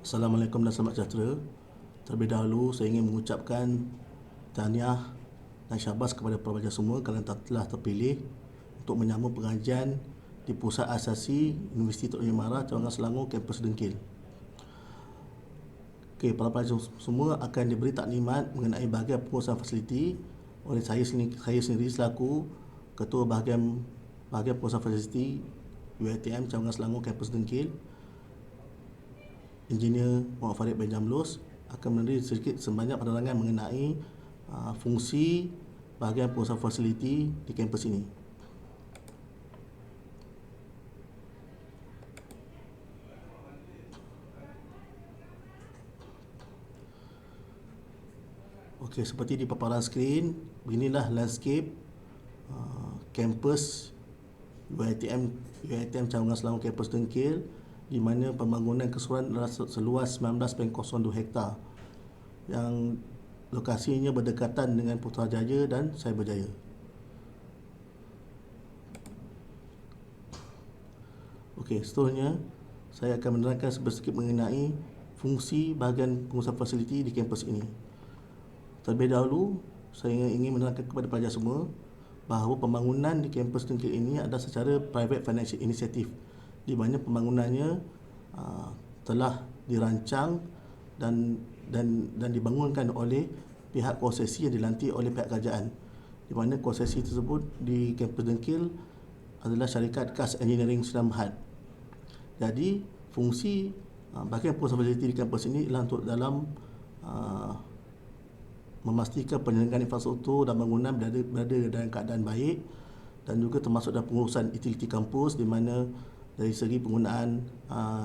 Assalamualaikum dan selamat sejahtera. Terlebih dahulu saya ingin mengucapkan tahniah dan syabas kepada para pelajar semua kerana telah terpilih untuk menyambung pengajian di Pusat Asasi Universiti Tok Haji Mara, Cawangan Selangor, kampus Dengkil. Para pelajar semua akan diberi taklimat mengenai bahagian pengurusan fasiliti oleh saya sendiri selaku Ketua Bahagian Pengurusan Fasiliti UiTM Cawangan Selangor, kampus Dengkil. Engineer Muhammad Farid bin Jamlus akan memberi sedikit sebanyak penerangan mengenai fungsi bahagian pengurusan fasiliti di kampus ini. Okey, seperti di paparan skrin, beginilah landscape kampus UiTM Cawangan Selangor, kampus Dengkil, di mana pembangunan keseluruhan adalah seluas 19.02 hektar yang lokasinya berdekatan dengan Putrajaya dan Cyberjaya. Okey, seterusnya saya akan menerangkan sedikit mengenai fungsi bahagian pengurusan fasiliti di kampus ini. Terlebih dahulu, saya ingin menerangkan kepada pelajar semua bahawa pembangunan di kampus Dengkil ini adalah secara private financial initiative, di mana pembangunannya telah dirancang dan dibangunkan oleh pihak konsesi yang dilantik oleh pihak kerajaan, di mana konsesi tersebut di kampus Dengkil adalah syarikat KAS Engineering Sdn Bhd. Jadi fungsi bahagian pengurusan fasiliti di kampus ini adalah untuk dalam memastikan penyelenggaraan infrastruktur dan bangunan berada dalam keadaan baik, dan juga termasuk dalam pengurusan utiliti kampus, di mana dari segi penggunaan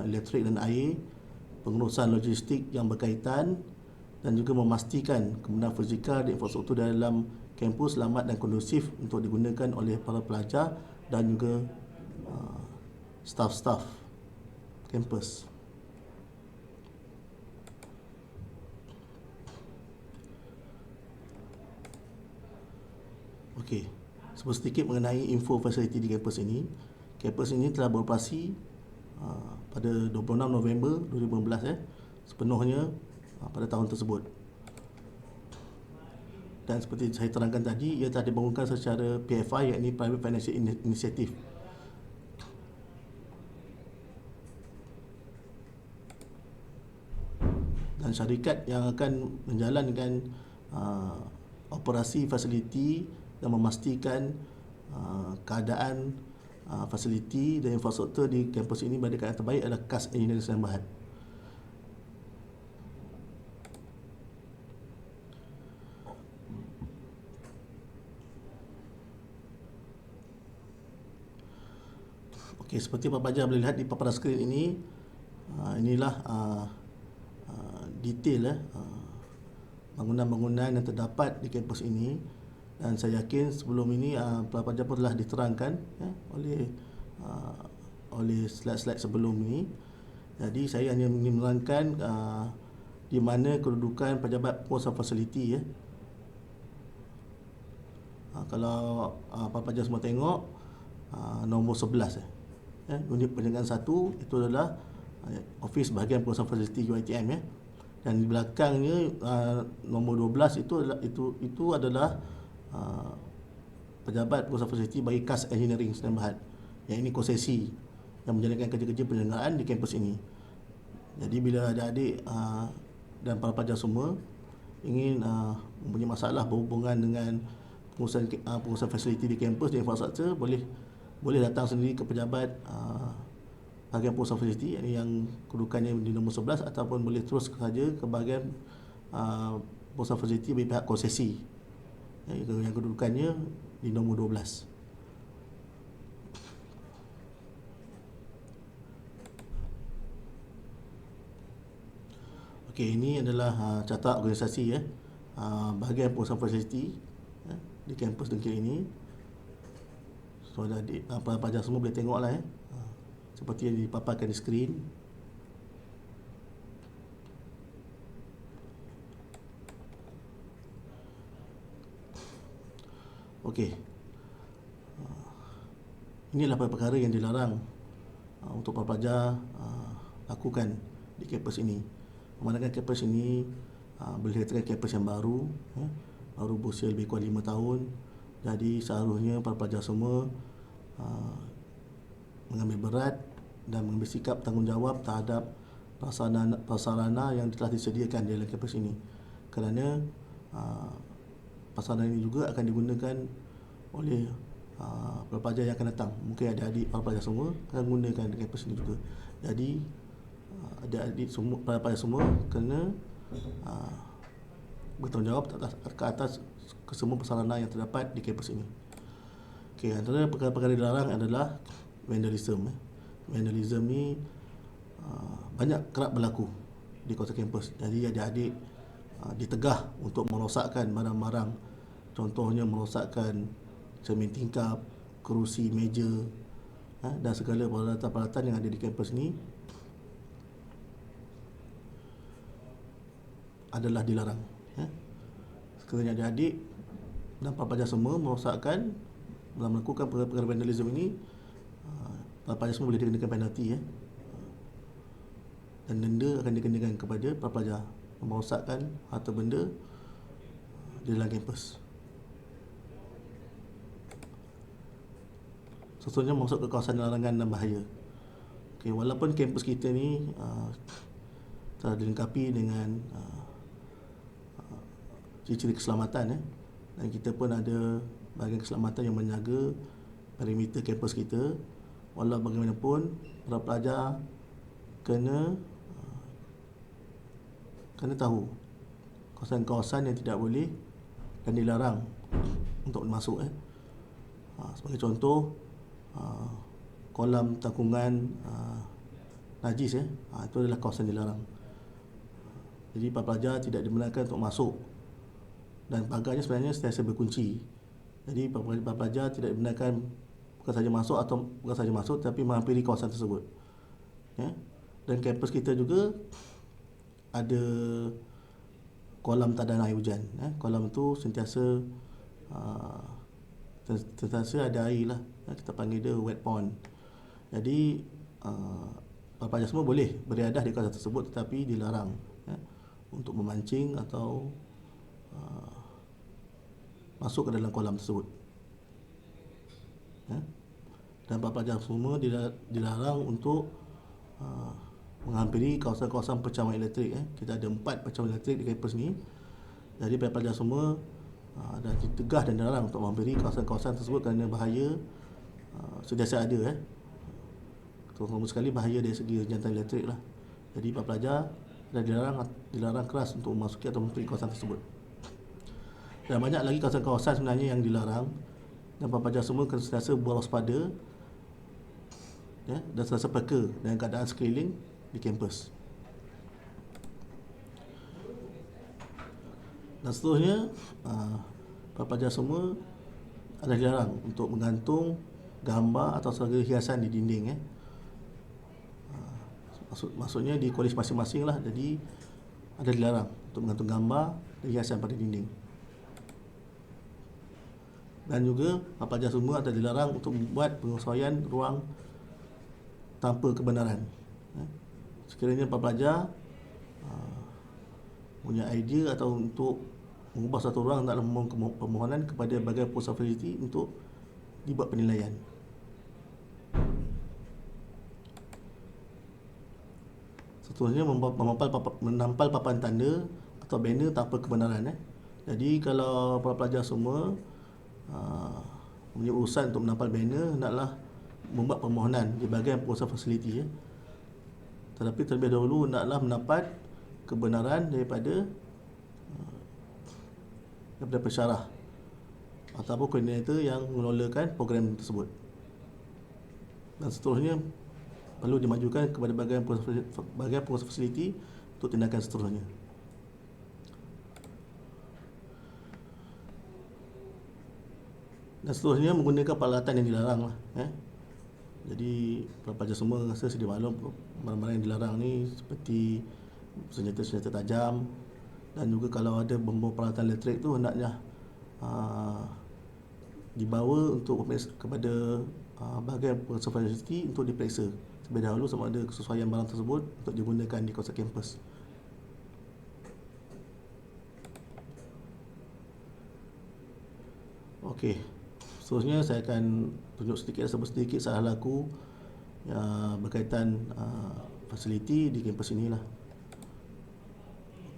elektrik dan air, pengurusan logistik yang berkaitan, dan juga memastikan kebenaran fizikal dan infrastruktur dalam kampus selamat dan kondusif untuk digunakan oleh para pelajar dan juga staf-staf kampus. Okey, sedikit mengenai info fasiliti di kampus ini. Kampus ini telah beroperasi pada 26 November 2015 sepenuhnya pada tahun tersebut. Dan seperti saya terangkan tadi, ia telah dibangunkan secara PFI, iaitu Private Financial Initiative. Dan syarikat yang akan menjalankan operasi fasiliti dan memastikan keadaan fasiliti dan infrastruktur di kampus ini berada keadaan terbaik adalah KAS Engineering Sdn Bhd. Okey, seperti apa pelajar boleh lihat di paparan skrin ini, inilah detail bangunan-bangunan yang terdapat di kampus ini, dan saya yakin sebelum ini pelajar pun telah diterangkan oleh slide-slide sebelum ini. Jadi saya hanya ingin menerangkan di mana kedudukan pejabat pengurusan fasiliti. Kalau pelajar semua tengok nombor 11 unit penjagaan 1 itu adalah ofis bahagian pengurusan fasiliti UiTM dan di belakangnya nombor 12 itu adalah pejabat pengurusan fasiliti bagi KAS Engineering Sdn Bhd, yang ini konsesi yang menjalankan kerja-kerja penyelenggaraan di kampus ini. Jadi bila adik-adik dan para pelajar semua ingin mempunyai masalah berhubungan dengan pengurusan fasiliti di kampus dan infrastruktur, boleh datang sendiri ke pejabat bahagian pengurusan fasiliti yang kedudukannya di nombor 11, ataupun boleh terus saja ke bahagian pengurusan fasiliti bagi pihak konsesi yang kedudukannya di nombor 12. Okey, ini adalah carta organisasi bahagian pengurusan fasiliti di kampus Dengkil ini. So pelajar semua boleh tengoklah seperti yang dipaparkan di skrin. Okey, inilah perkara yang dilarang untuk para pelajar lakukan di kampus ini. Memandangkan kampus ini boleh dikatakan kampus yang baru, baru berusia lebih kurang 5 tahun. Jadi seharusnya para pelajar semua mengambil berat dan mengambil sikap tanggungjawab terhadap prasarana yang telah disediakan di dalam kampus ini. Kerana prasarana ini juga akan digunakan oleh para pelajar yang akan datang. Mungkin adik-adik para pelajar semua akan gunakan di kampus ini juga. Jadi adik-adik semua, para pelajar semua kena bertanggungjawab ke atas kesemua prasarana yang terdapat di kampus ini. Okey, antara perkara-perkara dilarang adalah vandalism. Vandalism ni banyak kerap berlaku di kawasan kampus. Jadi adik-adik ditegah untuk merosakkan barang-barang. Contohnya merosakkan cermin tingkap, kerusi, meja dan segala peralatan-peralatan yang ada di kampus ni adalah dilarang. Sekiranya adik-adik dan para pelajar semua merosakkan dalam melakukan perkara vandalism ini, para pelajar semua boleh dikenakan penalti dan denda akan dikenakan kepada para pelajar merosakkan harta benda di dalam kampus. Seterusnya masuk ke kawasan larangan dan bahaya. Okay, walaupun kampus kita ni telah dilengkapi dengan ciri-ciri keselamatan, dan kita pun ada bahagian keselamatan yang menjaga perimeter kampus kita, walau bagaimanapun para pelajar kena tahu kawasan-kawasan yang tidak boleh dan dilarang untuk masuk. Sebagai contoh, kolam tangkungan najis, itu adalah kawasan dilarang. Jadi para pelajar tidak dibenarkan untuk masuk, dan pagarnya sebenarnya sentiasa berkunci. Jadi para pelajar tidak dibenarkan bukan saja masuk tapi menghampiri kawasan tersebut. Dan kampus kita juga ada kolam tadan air hujan. Kolam itu sentiasa ada air lah. Kita panggil dia wet pond. Jadi para pelajar semua boleh beriadah di kawasan tersebut, tetapi dilarang untuk memancing atau masuk ke dalam kolam tersebut. Dan para pelajar semua dilarang untuk menghampiri kawasan-kawasan pecahan elektrik. Kita ada 4 pecahan elektrik di kampus ni. Jadi para pelajar semua dah ditegah dan dilarang untuk menghampiri kawasan-kawasan tersebut kerana bahaya sentiasa ada. Terutama sekali bahaya dari segi jantan elektrik lah. Jadi para pelajar dah dilarang keras untuk memasuki atau menghampiri kawasan tersebut. Dan banyak lagi kawasan-kawasan sebenarnya yang dilarang, dan para pelajar semua kena sentiasa berwaspada dan sentiasa peka dengan keadaan sekeliling di kampus. Dan seterusnya, para pelajar semua ada dilarang untuk menggantung gambar atau segala hiasan di dinding. Maksudnya di kolej masing-masing lah. Jadi ada dilarang untuk menggantung gambar dan hiasan pada dinding. Dan juga para pelajar semua ada dilarang untuk membuat penyesuaian ruang tanpa kebenaran. Sekiranya para pelajar punya idea atau untuk mengubah satu ruang, hendaklah memohon permohonan kepada bahagian pusat fasiliti untuk dibuat penilaian. Seterusnya, menampal papan tanda atau banner tanpa kebenaran. Jadi kalau para pelajar semua mempunyai urusan untuk menampal banner, hendaklah membuat permohonan di bahagian pengurusan fasiliti. Tetapi terlebih dahulu hendaklah mendapat kebenaran daripada pensyarah ataupun koordinator yang mengelolakan program tersebut. Dan seterusnya perlu dimajukan kepada bahagian pengurusan fasiliti untuk tindakan seterusnya. Dan seterusnya menggunakan peralatan yang dilarang lah. Jadi para pelajar semua rasa sedia maklum barang-barang yang dilarang ni seperti senjata-senjata tajam, dan juga kalau ada membawa peralatan elektrik tu hendaknya dibawa untuk kepada bahagian pengurusan fasiliti untuk diperiksa terlebih dahulu sama ada kesesuaian barang tersebut untuk digunakan di kawasan kampus. Okey, seterusnya saya akan tunjuk sedikit salah laku berkaitan fasiliti di kampus inilah.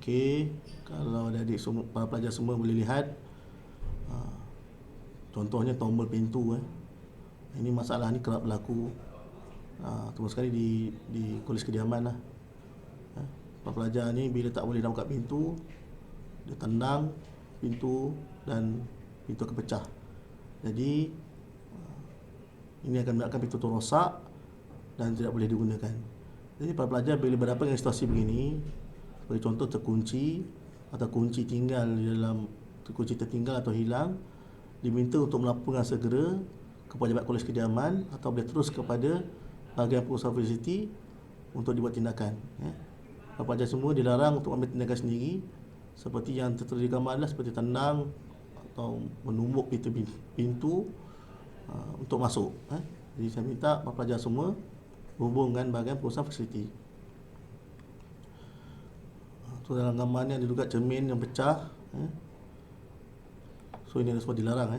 Okey, kalau adik-adik semua, para pelajar semua boleh lihat, contohnya tombol pintu. Ini masalah ni kerap berlaku, terutama sekali di kolej kediaman lah. Para pelajar ni bila tak boleh nak buka pintu, dia tendang pintu dan pintu akan pecah. Jadi ini akan menyebabkan pintu tu rosak dan tidak boleh digunakan. Jadi para pelajar bila berhadapan dengan situasi begini, sebagai contoh terkunci atau kunci tertinggal atau hilang, diminta untuk melaporkan segera ke pejabat kolej kediaman atau boleh terus kepada bahagian pengusaha fasiliti untuk dibuat tindakan. Para pelajar semua dilarang untuk ambil tindakan sendiri seperti yang tertera di gambar adalah seperti tendang atau menumbuk pintu untuk masuk. Jadi saya minta para pelajar semua berhubung dengan bahagian pengusaha fasiliti. So dalam gambar ni ada juga cermin yang pecah. So ini semua dilarang.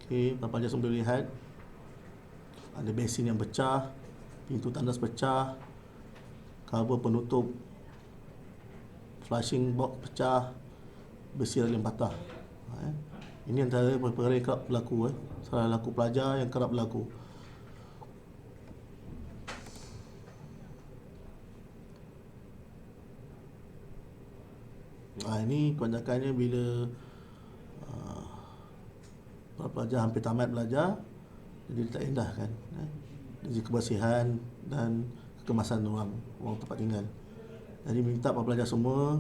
Okey, para pelajar semua boleh lihat ada besin yang pecah, pintu tandas pecah, kabel penutup flushing box pecah, besi railing patah. Ini antara perkara yang kerap berlaku, salah laku pelajar yang kerap berlaku. Ini kebanyakannya bila para pelajar hampir tamat belajar, jadi tak indah kan, dari kebersihan dan kekemasan ruang tempat tinggal. Jadi minta para pelajar semua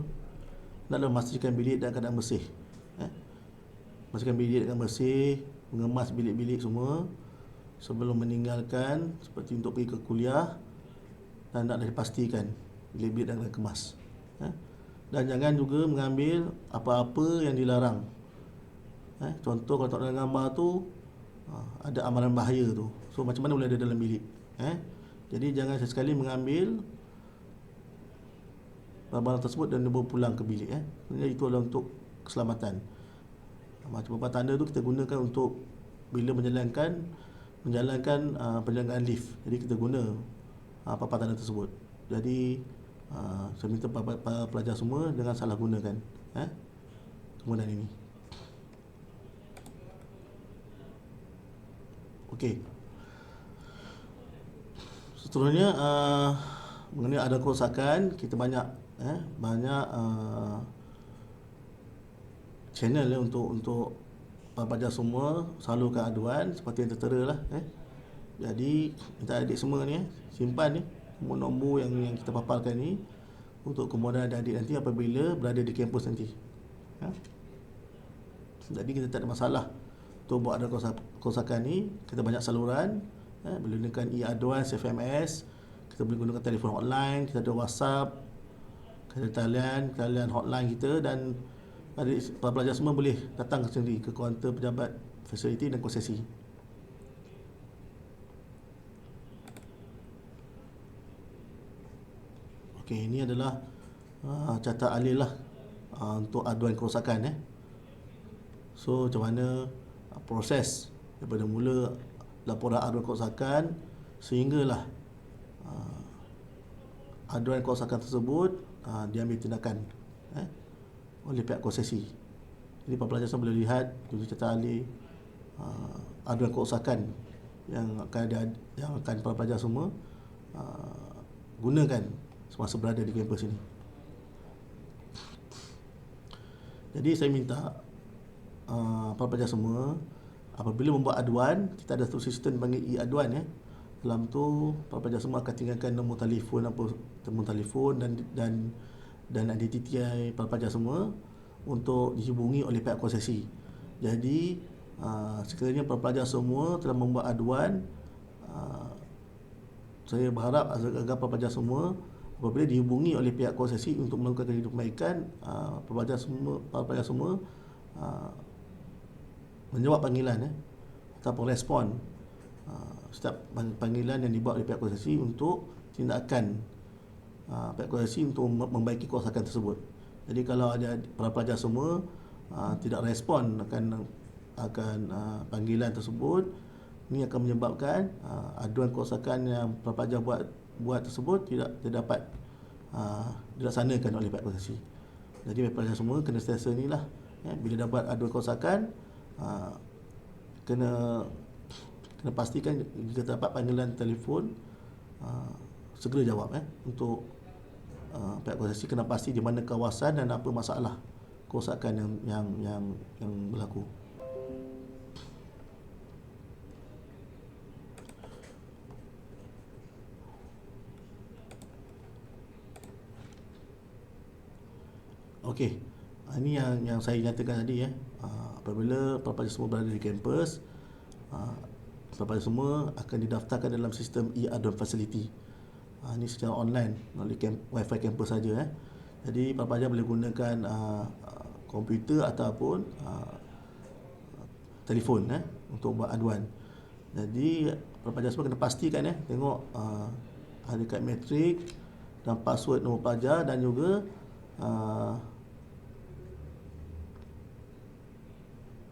hendaklah memastikan bilik dalam keadaan bersih. Pastikan bilik dengan bersih, mengemas bilik-bilik semua sebelum meninggalkan, seperti untuk pergi ke kuliah, dan hendaklah dipastikan bilik-bilik dalam keadaan kemas. Dan jangan juga mengambil apa-apa yang dilarang. Contoh kalau tak dalam gambar tu ada amalan bahaya tu, so macam mana boleh ada dalam bilik? Jadi jangan sesekali mengambil barang tersebut dan dibawa pulang ke bilik. Sebenarnya itu adalah untuk keselamatan. Macam papan tanda tu kita gunakan untuk bila menjalankan perjalanan lift. Jadi kita guna papan tanda tersebut. Jadi saya minta para pelajar semua jangan salah gunakan kemudahan ini. Okey. Seterusnya mengenai ada kerosakan, kita banyak channel untuk para pelajar semua salurkan aduan seperti yang tertera lah. Jadi minta adik semua ni simpan ni nombor yang kita paparkan ni untuk kemudahan adik nanti apabila berada di kampus nanti. Jadi kita tak ada masalah untuk buat ada kerosakan ni. Kita banyak saluran, boleh gunakan e-aduan, SMS, kita boleh gunakan telefon hotline, kita ada WhatsApp, kita ada talian hotline kita, dan para pelajar semua boleh datang sendiri ke kaunter pejabat fasiliti dan konsesi. Okey, ini adalah catat alih lah untuk aduan kerosakan. So macam mana proses daripada mula laporan aduan kerosakan sehinggalah aduan kerosakan tersebut diambil tindakan oleh pihak konsesi. Jadi para pelajar semua boleh lihat tulis catat alih aduan kerosakan yang akan para pelajar semua gunakan semasa berada di kampus ini. Jadi saya minta para pelajar semua apabila membuat aduan, kita ada satu sistem panggil e-aduan. Dalam tu para pelajar semua akan tinggalkan nombor telefon dan identiti para pelajar semua untuk dihubungi oleh pihak konsesi. Jadi sekiranya para pelajar semua telah membuat aduan, saya berharap agar para pelajar semua apabila dihubungi oleh pihak konsesi untuk melakukan perbaikan, para pelajar semua uh, menjawab panggilan ataupun respon setiap panggilan yang dibuat oleh pihak kuasasi untuk tindakan pihak kuasasi untuk membaiki kerosakan tersebut. Jadi kalau ada pelajar semua tidak respon akan panggilan tersebut, ini akan menyebabkan aduan kerosakan yang pelajar buat tersebut tidak dapat dilaksanakan oleh pihak kuasasi. Jadi pelajar semua kena sentiasa inilah, bila dapat aduan kerosakan, kena pastikan jika dapat panggilan telefon, segera jawab untuk pihak kuasasi kena pasti di mana kawasan dan apa masalah kerosakan yang berlaku. Okey, ini yang saya nyatakan tadi apabila pelajar semua berada di kampus, pelajar semua akan didaftarkan dalam sistem e-aduan facility. Ini secara online melalui wifi kampus saja. Jadi pelajar boleh gunakan komputer ataupun telefon untuk buat aduan. Jadi pelajar semua kena pastikan tengok ada kad matrik dan password nombor pelajar dan juga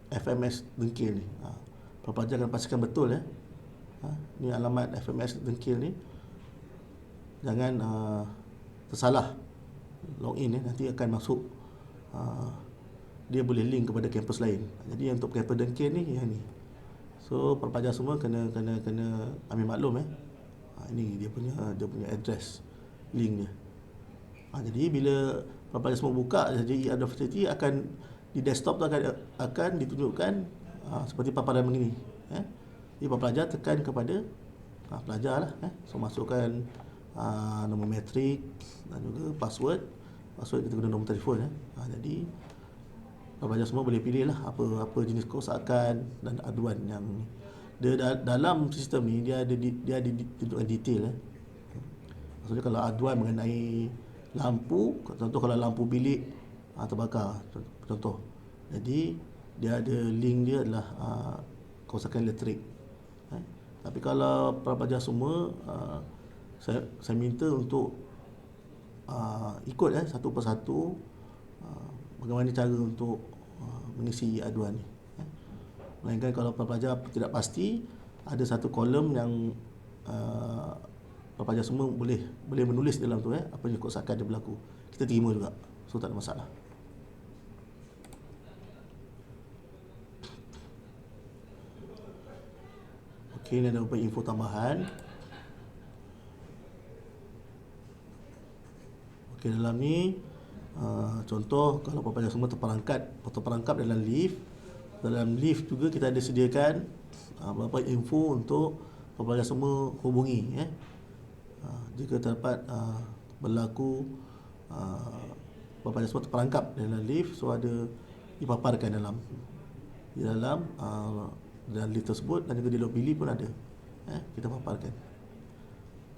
FMS dengkil ni. Pelajar kena pastikan betul ni alamat FMS dengkil ni. Jangan tersalah login nanti akan masuk dia boleh link kepada kampus lain. Jadi untuk kampus dengkil ni yang ni. So pelajar semua kena ambil maklum ini dia punya address link dia. Jadi bila pelajar semua buka jadi ada facility akan di desktop tu akan ditunjukkan seperti paparan begini. Jadi pelajar tekan kepada pelajar lah. So masukkan nombor matrik dan juga password kita guna nombor telefon. Jadi pelajar semua boleh pilih lah apa jenis kerosakan dan aduan yang dia dalam sistem ni dia ada ditunjukkan detail. Maksudnya kalau aduan mengenai lampu, contoh kalau lampu bilik terbakar contoh, jadi dia ada link dia adalah kerosakan elektrik. Tapi kalau pelajar semua saya minta untuk ikut satu persatu bagaimana cara untuk mengisi aduan ni. Melainkan kalau pelajar tidak pasti, ada satu kolom yang pelajar semua boleh menulis dalam tu apa yang kerosakan dia berlaku. Kita terima juga. So tak ada masalah. Okey, ini ada beberapa info tambahan. Okey, dalam ni contoh kalau pelajar semua terperangkap dalam lift. Dalam lift juga kita ada sediakan beberapa info untuk pelajar semua hubungi jika terdapat berlaku pelajar semua terperangkap dalam lift, so ada dipaparkan di dalam lift tersebut dan juga di lobby lift pun ada kita paparkan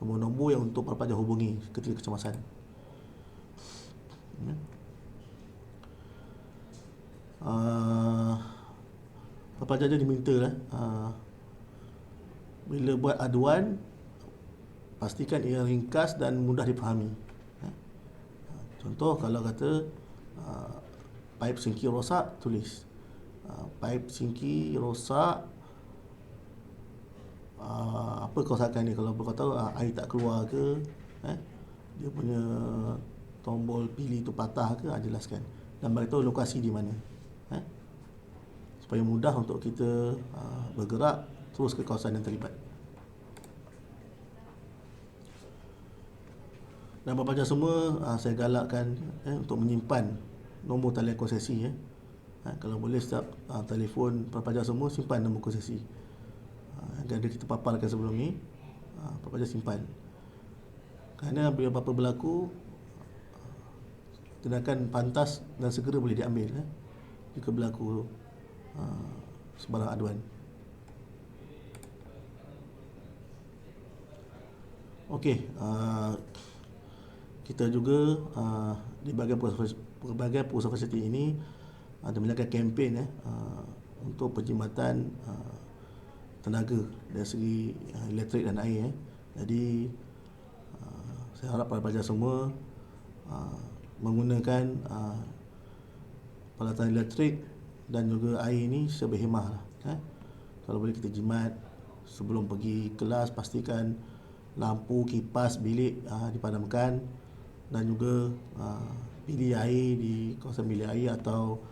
nombor-nombor yang untuk pelajar hubungi ketika kecemasan. Pelajar diminta bila buat aduan pastikan ia ringkas dan mudah dipahami. Contoh kalau kata paip sinki rosak, tulis paip sinki rosak, apa kerosakan ni, kalau kau tahu air tak keluar ke, dia punya tombol pilih tu patah ke, jelaskan dan beritahu lokasi di mana, supaya mudah untuk kita bergerak terus ke kawasan yang terlibat. Dan pelajar semua saya galakkan untuk menyimpan nombor talian konsesi. Kalau boleh setiap telefon pelajar semua simpan nombor konsesi. Yang ada kita paparkan sebelum ni, pelajar simpan. Kerana bila apa-apa berlaku, tindakan pantas dan segera boleh diambil jika berlaku sebarang aduan. Okey, kita juga di bahagian pusat fasiliti ini ada menjalankan kempen untuk penjimatan tenaga dari segi elektrik dan air. Jadi saya harap para pelajar semua menggunakan peralatan elektrik dan juga air ini secara berhemah lah. Kalau boleh kita jimat sebelum pergi kelas, pastikan lampu kipas bilik dipadamkan, dan juga bilik air di kawasan bilik air atau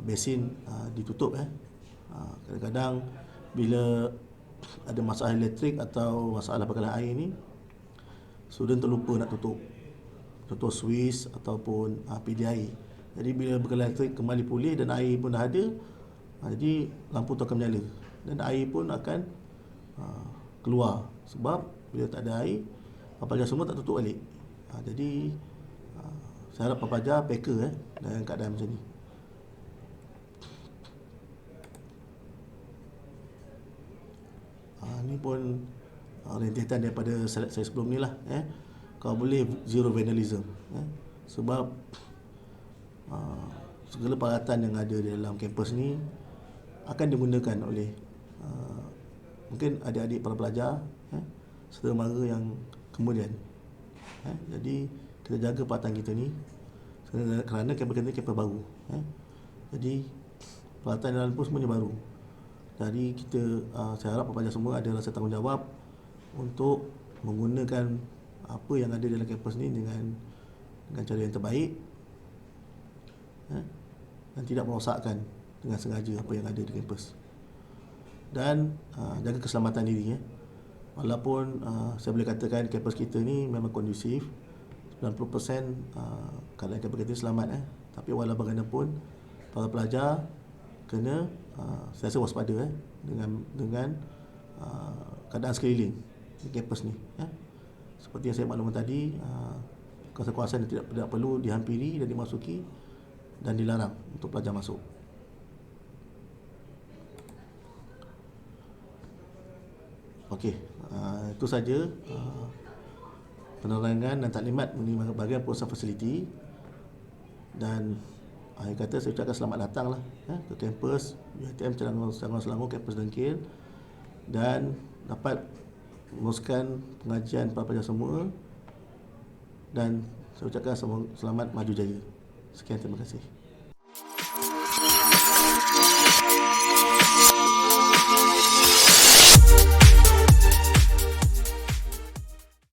besin ditutup. Kadang-kadang bila ada masalah elektrik atau masalah bekalan air ni, student terlupa nak tutup switch ataupun PD air. Jadi bila bekalan elektrik kembali pulih dan air pun dah ada, jadi lampu tu akan menyala dan air pun akan keluar. Sebab bila tak ada air, pelajar semua tak tutup balik. Jadi saya harap pelajar peka dalam keadaan macam ni. Ni pun rentetan daripada slide saya sebelum ni lah. Kalau boleh zero vandalism. Sebab segala peralatan yang ada di dalam kampus ni akan digunakan oleh mungkin adik-adik para pelajar serta mara yang kemudian. Jadi kita jaga peralatan kita ni kerana kampus kita ni kampus baru. Jadi peralatan dalam pun semuanya baru. Jadi saya harap pelajar semua ada rasa tanggungjawab untuk menggunakan apa yang ada dalam kampus ni dengan cara yang terbaik, dan tidak merosakkan dengan sengaja apa yang ada di kampus. Dan jaga keselamatan diri. Walaupun saya boleh katakan kampus kita ni memang kondusif, 90% keadaan kampus kita selamat, tapi walau bagaimanapun para pelajar kena saya rasa waspada dengan keadaan sekeliling di kampus ni. Seperti yang saya maklumkan tadi, kawasan-kawasan yang tidak perlu dihampiri dan dimasuki dan dilarang untuk pelajar masuk. Okey, itu saja penerangan dan taklimat mengenai bahagian pengurusan fasiliti. Dan akhir kata saya ucapkan selamat datang lah ke kampus UiTM Selangor kampus Dengkil, dan dapat meneruskan pengajian para pelajar semua, dan saya ucapkan selamat maju jaya. Sekian, terima kasih.